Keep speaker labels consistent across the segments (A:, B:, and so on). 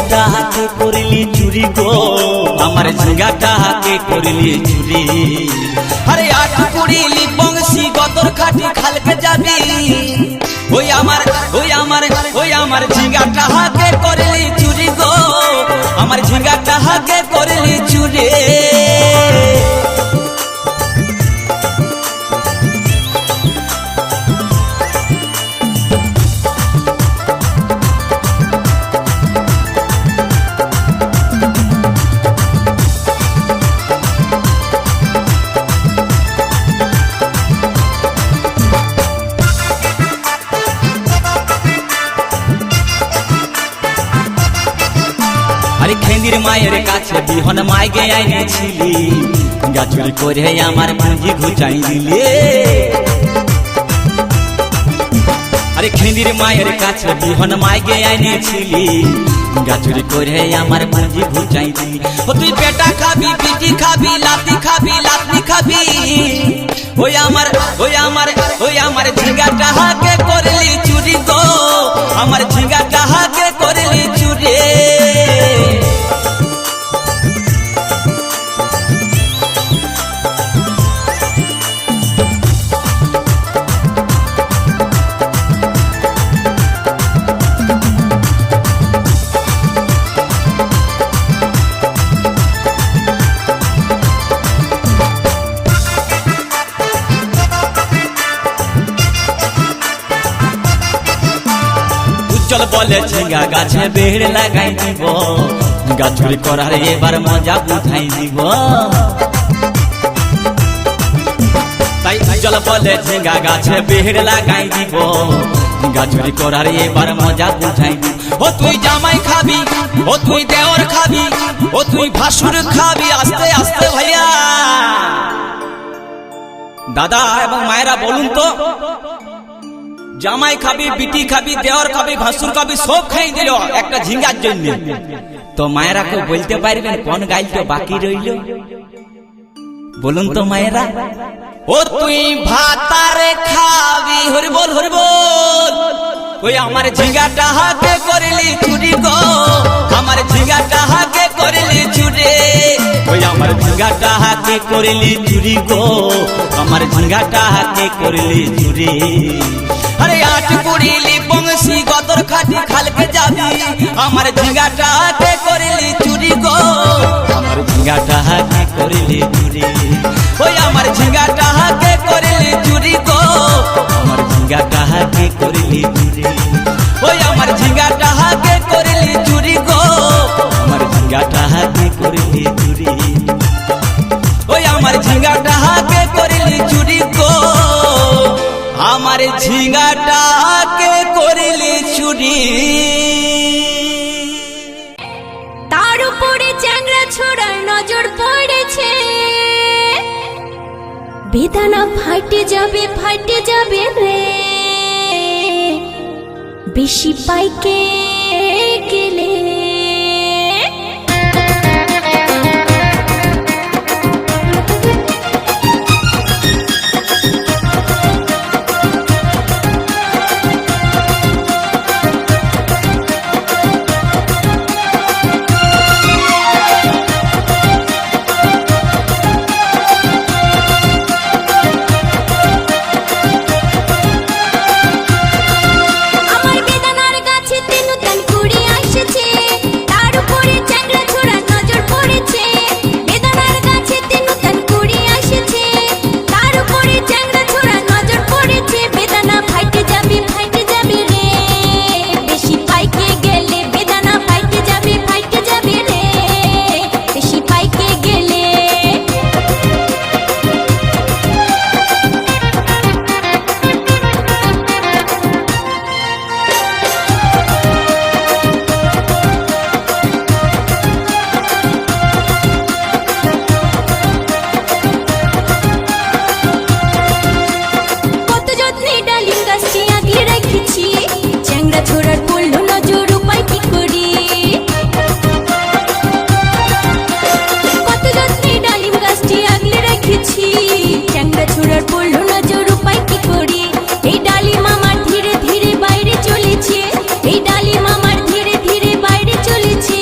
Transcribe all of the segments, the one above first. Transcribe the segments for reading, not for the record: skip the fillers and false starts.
A: ঝিঙ্গাটা হাতে করলি চুরি গো, আমার ঝিঙ্গাটা হাতে করলি চুরি। আরে আট কুড়িলি বংশী গদর খাটি খালকে যাবি, ওই আমার ঝিঙ্গাটা হাতে করলি চুরি গো, আমার ঝিঙ্গাটা হাতে করলি চুরি। আরে খেন্দির মায়ের কাছে বিহন মাইগে আইনেছিলি, গাছুরি করে আমার পুঁজি ঘুচাই দিলে। আরে খেন্দির মায়ের কাছে বিহন মাইগে আইনেছিলি, গাছুরি করে আমার পুঁজি ঘুচাই দিলি। ও তুই পেটা খাবি, পিটি খাবি, লাতি খাবি, লাতি খাবি, ওই আমার ঝিঙ্গাটা হাতে করলি চুরি গো, আমার ঝিঙ্গাটা হাতে করলি চুরি। চল বলে ঝিঙ্গা গাছে বেড় লাগাই দিব, গাছুরি করার এবার মজা বুঝাই দিব। তাই চল বলে ঝিঙ্গা গাছে বেড় লাগাই দিব, গাছুরি করার এবার মজা বুঝাই দিব। ও তুই জামাই খাবি, ও তুই দেওর খাবি, ও তুই ভাসুর খাবি, আস্তে আস্তে ভাইয়া। দাদা এবং মায়েরা বলুন তো, জামাই খাবি, বিটি খাবি, দেওর খাবি, ভাসুর খাবি, সব খাই দিল একটা ঝিঙ্গার জন্য। তো মায়েরা কেউ বলতে পারবেন কোন গাইলটা বাকি রইল? বলুন তো মায়েরা। ও তুই ভাতারে খাবি, হরি বল হরি বল, ওই আমার ঝিঙ্গাটা হাতে করলি চুরি গো, আমার ঝিঙ্গাটা হাতে করলি চুরি। ওই আমার ঝিঙ্গাটা হাতে করলি চুরি গো, আমার ঝিঙ্গাটা হাতে করলি চুরি। আরে আট কুড়িলি বংশী গদর খাটি খালকে যাবি, আমার ঝিঙ্গাটা হাতে করলি চুরি গো, আমার ঝিঙ্গাটা হাতে করলি চুরি। ওই আমার ঝিঙ্গাটা হাতে করলি চুরি গো, আমার ঝিঙ্গাটা হাতে করলি চুরি। ওই আমার ঝিঙ্গাটা হাতে করলি চুরি গো, আমার ঝিঙ্গাটা হাতে করলি চুরি। ওই আমার ঝিঙ্গাটা হাতে করলি চুরি গো, আমার ঝিঙ্গাটাকে করলি চুরি।
B: তার উপরে চ্যাংড়া ছোড়ার নজর পড়েছে, বেদানা ফাটে যাবে রে, বেশি পাইকে গেলে। এই ডালিম আমার ধীরে ধীরে বাইরে চলেছে।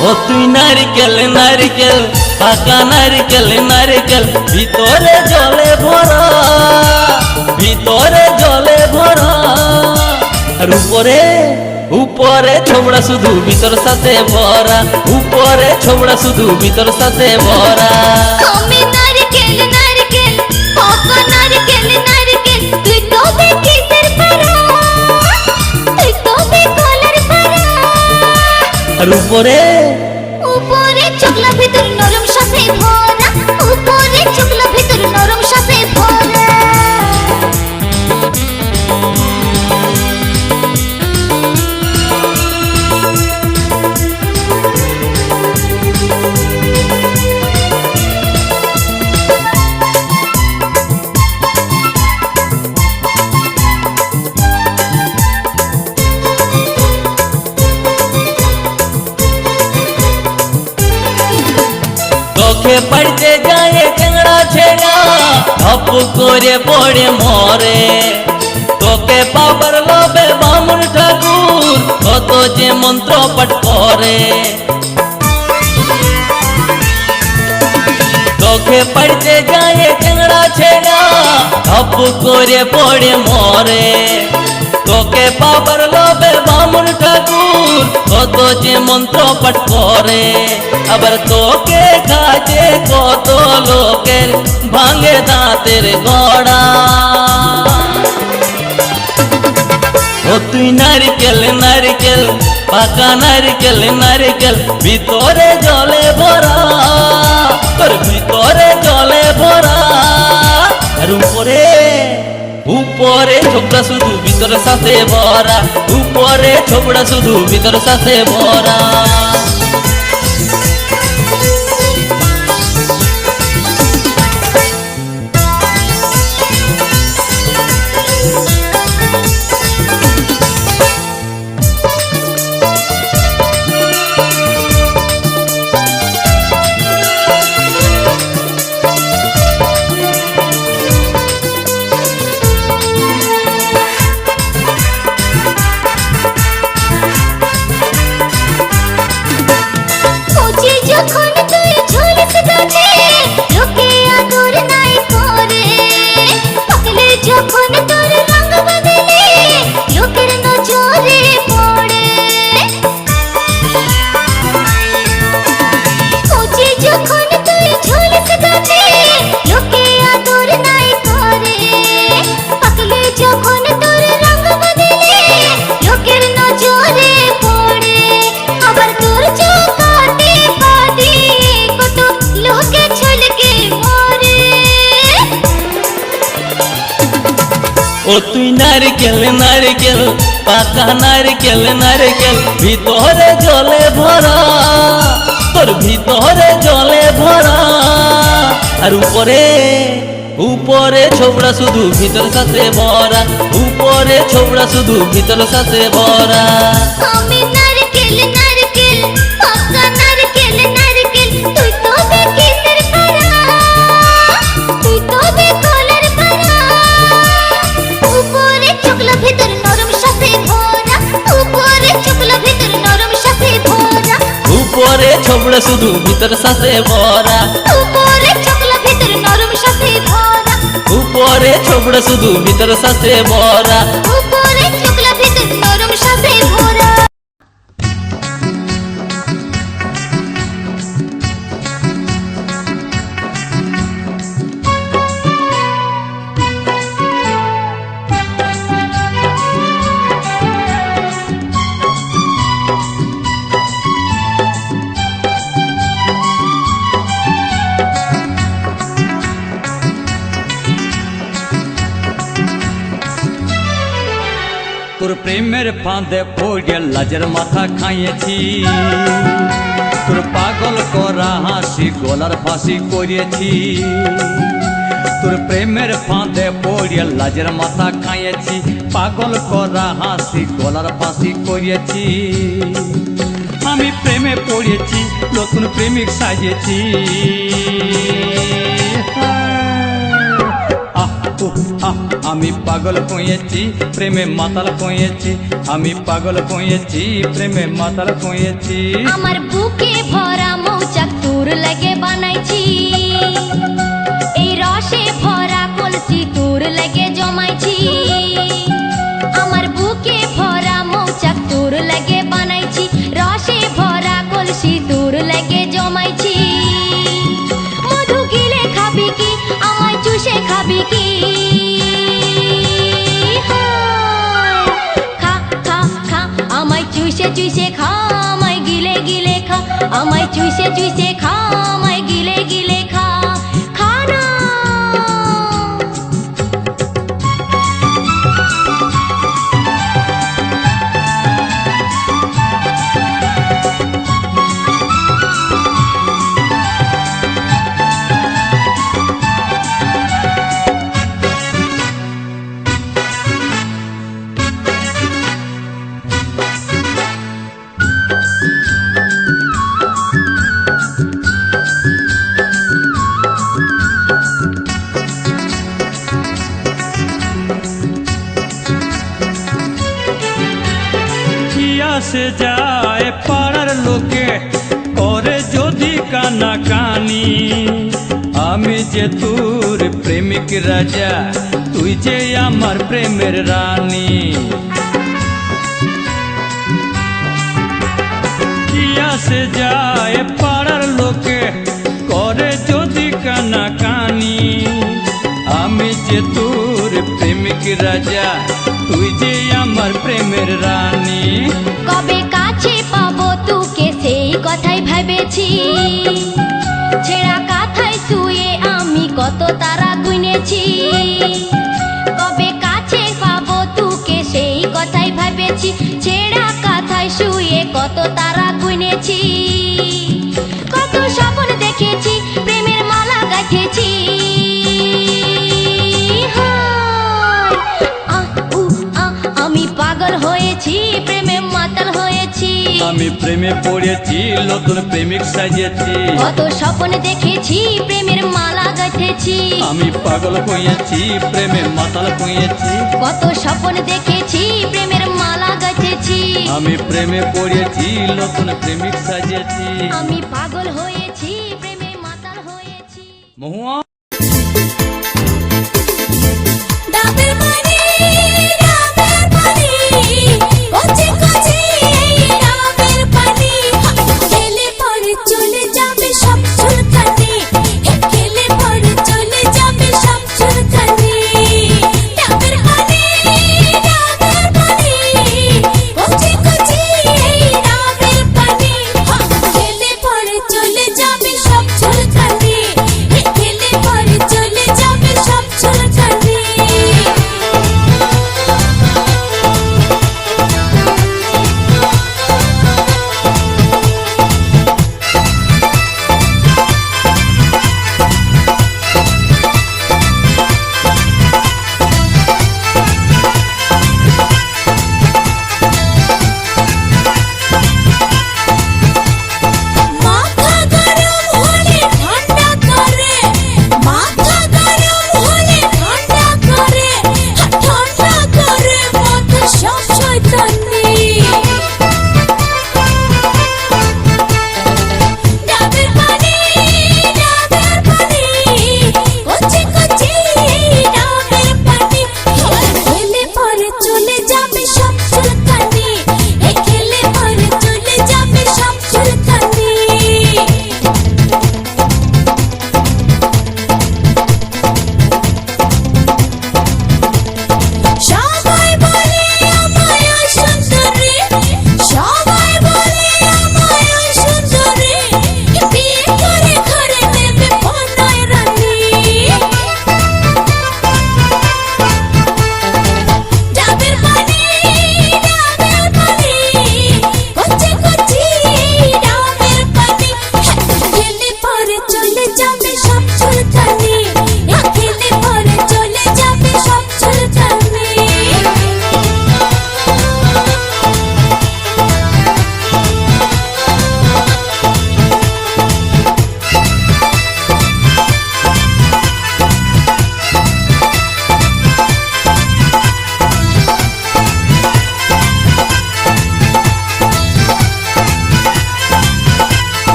C: ও তুই নারকেল নারকেল পাকা নারকেল নারকেল ভিতরে জলে ভরা ভিতরে জলে ভরা আর উপরে উপরে ছোবড়া শুধু ভিতর সাথে ভরা উপরে ছোবড়া শুধু ভিতর সাথে ভরা
B: আমি নারকেল নারকেল পাকা নারকেল নারকেল তুই তো কিসের পারা তুই তো কলার পারা
C: আর উপরে
B: উপরে চকলা ভিতর নরম সাথে ভরা উপরে চকলা ভিতর নরম সাথে ভরা
C: চোখে পড়তে যায় চ্যাংড়া ছেড়া ধপ করে পড়ে মরে তোকে পাবার লোভে বামুন ঠাকুর কত যে মন্ত্র পাঠ করে চোখে পড়তে যায় চ্যাংড়া ছেড়া ধপ করে পড়ে মরে তোকে পাবার লোভে বামুন ঠাকুর কত যে মন্ত্র পাঠ করে আবার তোকে কাজে কত লোকের ভাঙে দাঁতের গড়া ও তুই নারকেল নারকেল পাকা নারকেল নারকেল ভিতরে জলে ভরা তোর ভিতরে জলে ভরা আর উপরে উপরে ছোবড়া শুধু ভিতর সাথে ভরা উপরে ছোবড়া শুধু ভিতর সাথে ভরা
B: যখন তুই ঝুলিস গাছে লোকে আদর নাই করে পাকলে যখন তোর রঙ বদলে লোকের নজরে পড়ে কোচি যখন তুই ঝুলিস গাছে লোকে আদর নাই করে পাকলে যখন তোর রঙ বদলে লোকের নজরে পড়ে আবার তোর চোখাতে লোকে ছলকে মরে
C: ও তুই নারকেল নারকেল পাকা নারকেল নারকেল ভিতরে জলে ভরা তোর ভিতরে জলে ভরা আর উপরে উপরে ছোবড়া শুধু ভিতর সাথে ভরা উপরে ছোবড়া শুধু ভিতর সাথে ভরা
B: আমি নারকেল নারকেল পাকা নারকেল নারকেল তুই তো কিসের পারা তুই তো কলার পারা উপরে চকলা ভিতর নরম সাথে ভরা উপরে চকলা ভিতর নরম সাথে ভরা
C: উপরে ছোবড়া শুধু ভিতর সাথে ভরা
B: উপরে চকলা ভিতর নরম সাথে ভরা
C: উপরে ছোবড়া শুধু ভিতর সাথে ভরা
B: উপরে চকলা ভিতর নরম সাথে ভরা
D: তোর প্রেমের ফাঁদে পড়ে লাজের মাথা খাইয়েছি তোর পাগল করা হাসি গলার ফাঁসি করিয়েছি তোর প্রেমের ফাঁদে পড়ে লাজের মাথা খাইয়েছি পাগল করা হাসি গলার ফাঁসি করিয়েছি আমি প্রেমে পড়েছি নতুন প্রেমিক সাজিয়েছি আমি পাগল হয়েছি প্রেমে মাতাল হয়েছি, আমি পাগল হয়েছি প্রেমে মাতাল হয়েছি।
B: আমার বুকে ভরা মৌচাক তোর লাগে বানাইছি, এই রসে ভরা কলসি তোর লাগে জমাইছি। আমার বুকে ভরা মৌচাক তোর লাগে বানাইছি, রসে ভরা কলসি তোর লাগে জমাইছি। মধু গিলে খাবি কি, আমায় চুষে খাবি কি? খা খা খা আমায় চুষে চুষে খা, আমায় গিলে গিলে খা, আমায় চুষে চুষে খা, আমায় গিলে গিলে খা। খা না
D: সে যায় পাড়ার লোকে করে যদি কানা কানি, আমি যে তোর প্রেমিক রাজা, তুই যে আমার প্রেমের রানী। কিয়া সে যায় পাড়ার লোকে করে যদি কানা কানি, আমি যে তোর প্রেমিক রাজা, তুই যে আমার প্রেমের রানী।
B: কবে কাছে পাবো তোকে সেই কথাই ভেবেছি, ছেঁড়া কাঁথায় শুয়ে আমি কত তারা গুনেছি। কবে কাছে পাবো তোকে সেই কথাই ভেবেছি, ছেঁড়া কাঁথায় শুয়ে কত তারা গুনেছি। কত স্বপ্ন দেখেছি, প্রেমের মালা গাঁথেছি। আমি পাগল হয়েছি, প্রেমে মাতাল হয়েছি।
D: আমি প্রেমে পড়েছি, নতুন প্রেমিক সাজিয়েছি।
B: কত স্বপ্ন দেখেছি, প্রেমের মালা গাঁথেছি।
D: আমি পাগল হয়েছি, প্রেমে মাতাল হয়েছি।
B: কত স্বপ্ন দেখেছি, প্রেমের মালা গাঁথেছি।
D: আমি প্রেমে পড়েছি, নতুন প্রেমিক সাজিয়েছি।
B: আমি পাগল হয়েছি, প্রেমে মাতাল হয়েছি।
D: মহুয়া।